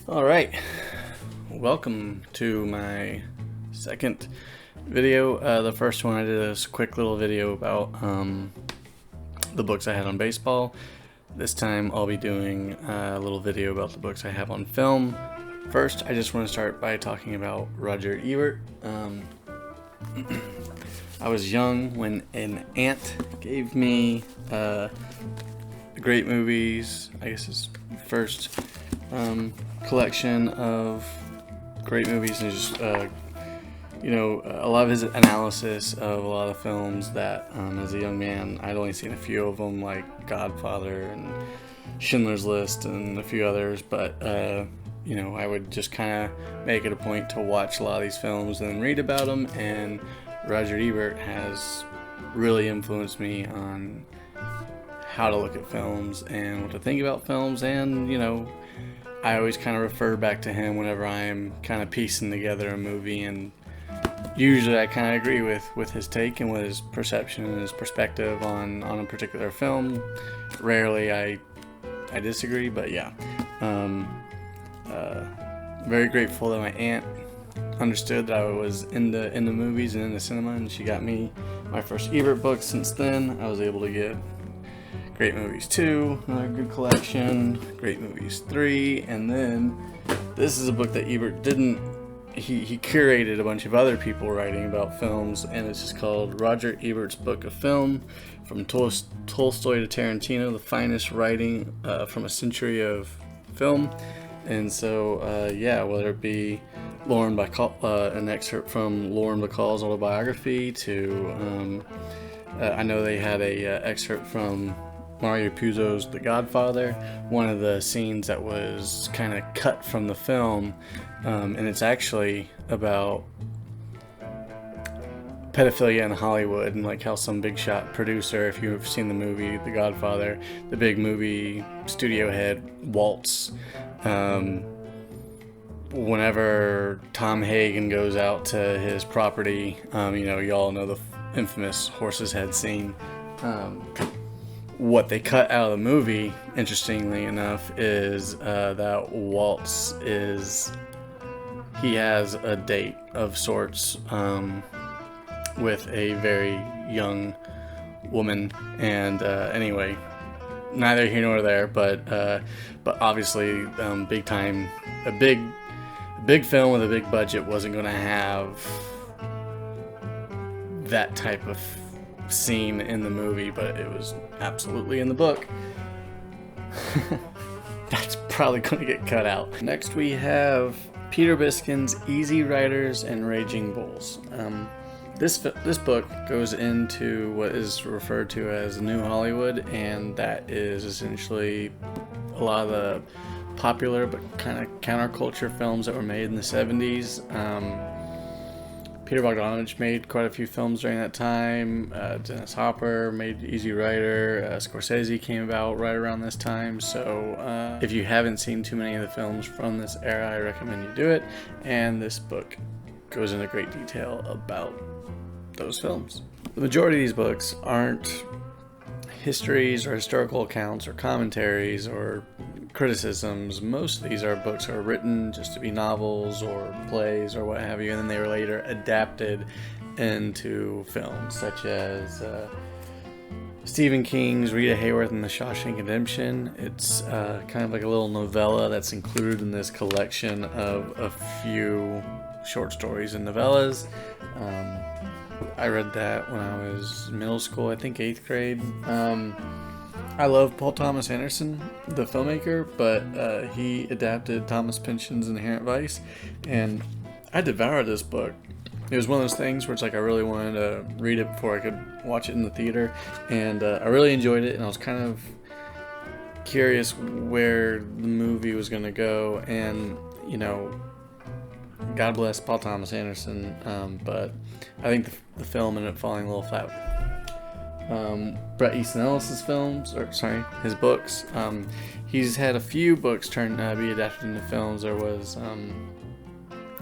Alright, welcome to my second video. The first one I did a quick little video about the books I had on baseball. This time I'll be doing a little video about the books I have on film. First, I just want to start by talking about Roger Ebert. I was young when an aunt gave me Great Movies, I guess his first collection of great movies, and just a lot of his analysis of a lot of films that as a young man I'd only seen a few of them, like Godfather and Schindler's List and a few others, but I would just kind of make it a point to watch a lot of these films and then read about them, and Roger Ebert has really influenced me on how to look at films and what to think about films, and I always kind of refer back to him whenever I'm kind of piecing together a movie, and usually I kind of agree with his take and with his perception and his perspective on a particular film. Rarely I disagree, but yeah. Very grateful that my aunt understood that I was into movies and into cinema, and she got me my first Ebert book. Since then, I was able to get Great Movies 2, another good collection, Great Movies 3, and then this is a book that Ebert didn't, he curated a bunch of other people writing about films, and it's just called Roger Ebert's Book of Film, From Tolstoy to Tarantino, the finest writing from a century of film. And so, whether it be an excerpt from Lauren Bacall's autobiography to, I know they had a excerpt from Mario Puzo's The Godfather, one of the scenes that was kind of cut from the film, and it's actually about pedophilia in Hollywood, and like how some big shot producer, if you've seen the movie The Godfather, the big movie studio head Waltz, whenever Tom Hagen goes out to his property, you all know the infamous horse's head scene. What they cut out of the movie, interestingly enough, is that Waltz he has a date of sorts with a very young woman, and anyway, neither here nor there, but obviously, a big film with a big budget wasn't going to have that type of scene in the movie, but it was absolutely in the book. That's probably going to get cut out. Next we have Peter Biskin's Easy Riders and Raging Bulls. This book goes into what is referred to as New Hollywood, and that is essentially a lot of the popular but kind of counterculture films that were made in the 70s. Peter Bogdanovich made quite a few films during that time. Dennis Hopper made Easy Rider. Scorsese came about right around this time. So if you haven't seen too many of the films from this era, I recommend you do it. And this book goes into great detail about those films. The majority of these books aren't histories or historical accounts or commentaries or criticisms. Most of these books are written just to be novels or plays or what have you, and then they were later adapted into films, such as Stephen King's Rita Hayworth and the Shawshank Redemption. It's kind of like a little novella that's included in this collection of a few short stories and novellas. I read that when I was in middle school, I think 8th grade. I love Paul Thomas Anderson, the filmmaker, but he adapted Thomas Pynchon's Inherent Vice, and I devoured this book. It was one of those things where it's like I really wanted to read it before I could watch it in the theater, and I really enjoyed it, and I was kind of curious where the movie was going to go, and God bless Paul Thomas Anderson, but I think the film ended up falling a little flat. Bret Easton Ellis's his books. He's had a few books be adapted into films. There was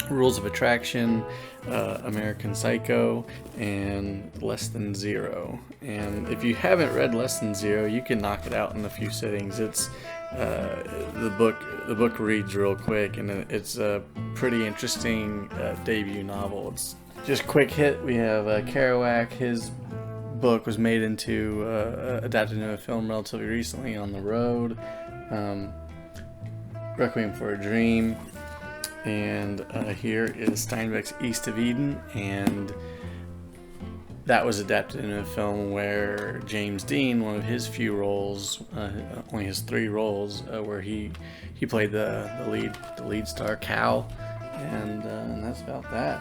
Rules of Attraction, American Psycho, and Less Than Zero. And if you haven't read Less Than Zero, you can knock it out in a few sittings. It's The book reads real quick, and it's a pretty interesting debut novel. It's just quick hit. We have Kerouac. His book was made into adapted into a film relatively recently, On the Road. Requiem for a Dream, and here is Steinbeck's East of Eden, and that was adapted into a film where James Dean, one of his few roles, only his 3 roles, where he played the lead star Cal, and that's about that.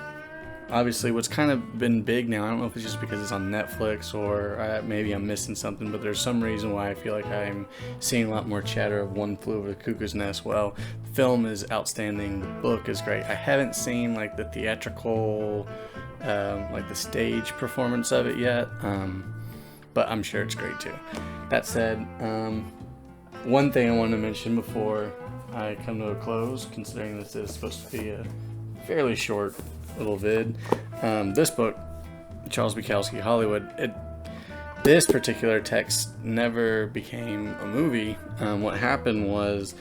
Obviously, what's kind of been big now, I don't know if it's just because it's on Netflix or maybe I'm missing something, but there's some reason why I feel like I'm seeing a lot more chatter of One Flew Over the Cuckoo's Nest. Well, the film is outstanding, the book is great. I haven't seen like the theatrical, like the stage performance of it yet, but I'm sure it's great too. That said, one thing I wanted to mention before I come to a close, considering this is supposed to be a fairly short little vid. This book, Charles Bukowski, Hollywood, this particular text never became a movie. What happened was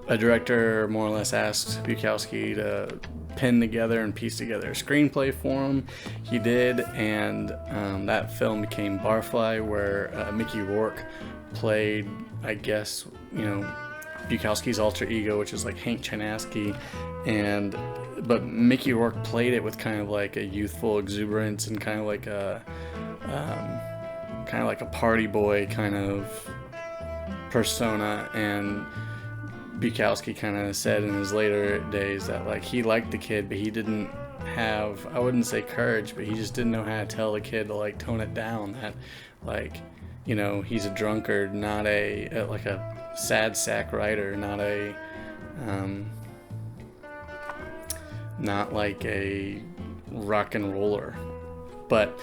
a director more or less asked Bukowski to pin together and piece together a screenplay for him. He did, and that film became Barfly, where Mickey Rourke played, I guess, Bukowski's alter ego, which is like Hank Chinaski, but Mickey Rourke played it with kind of like a youthful exuberance and kind of like a party boy kind of persona. And Bukowski kind of said in his later days that like he liked the kid, but he didn't have, I wouldn't say courage, but he just didn't know how to tell the kid to like tone it down. That like, he's a drunkard, not like a sad sack writer, not like a rock and roller. But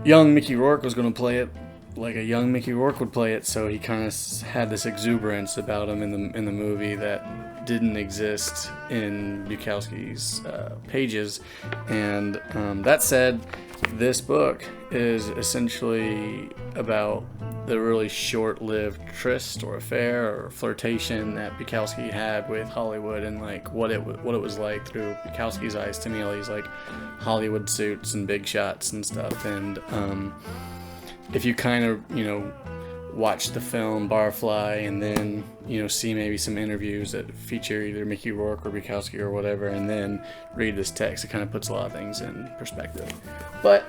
young Mickey Rourke was going to play it like a young Mickey Rourke would play it, so he kind of had this exuberance about him in the movie that didn't exist in Bukowski's pages. And that said, this book is essentially about the really short-lived tryst or affair or flirtation that Bukowski had with Hollywood, and like what it was like through Bukowski's eyes to me, all these like Hollywood suits and big shots and stuff. And if you kind of watch the film Barfly and then see maybe some interviews that feature either Mickey Rourke or Bukowski or whatever, and then read this text, it kind of puts a lot of things in perspective. But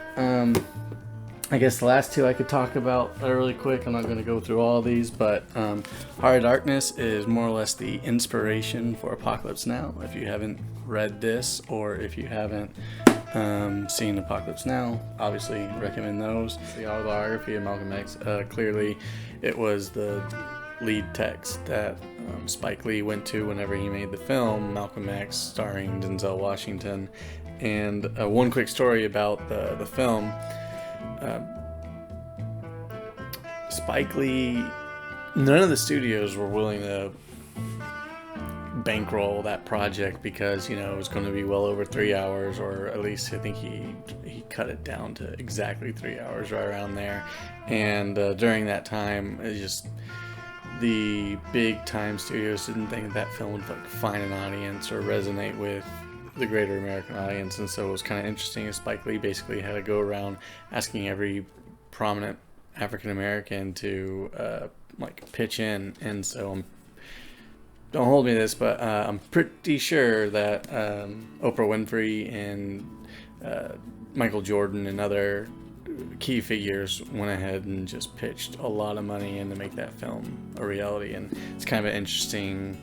I guess the last 2 I could talk about really quick. I'm not going to go through all of these, but Heart of Darkness is more or less the inspiration for Apocalypse Now. If you haven't read this, or if you haven't seen Apocalypse Now, obviously recommend those. The autobiography of Malcolm X, clearly it was the lead text that Spike Lee went to whenever he made the film Malcolm X, starring Denzel Washington. And one quick story about the film. Spike Lee, none of the studios were willing to bankroll that project because it was going to be well over 3 hours, or at least I think he cut it down to exactly 3 hours, right around there. And during that time, it just, the big time studios didn't think that film would like find an audience or resonate with the greater American audience. And so it was kind of interesting. Spike Lee basically had to go around asking every prominent African American to like pitch in. And so don't hold me to this, but I'm pretty sure that Oprah Winfrey and Michael Jordan and other key figures went ahead and just pitched a lot of money in to make that film a reality. And it's kind of an interesting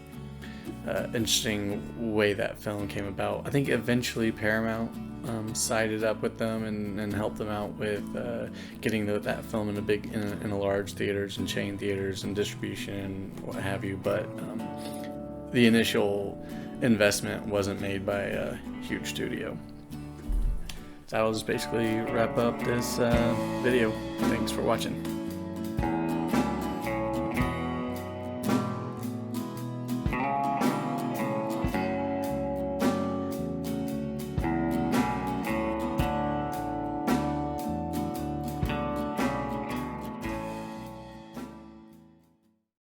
way that film came about. I think eventually Paramount sided up with them and helped them out with getting that film in a large theaters and chain theaters and distribution and what have you. But the initial investment wasn't made by a huge studio. So that will just basically wrap up this video. Thanks for watching.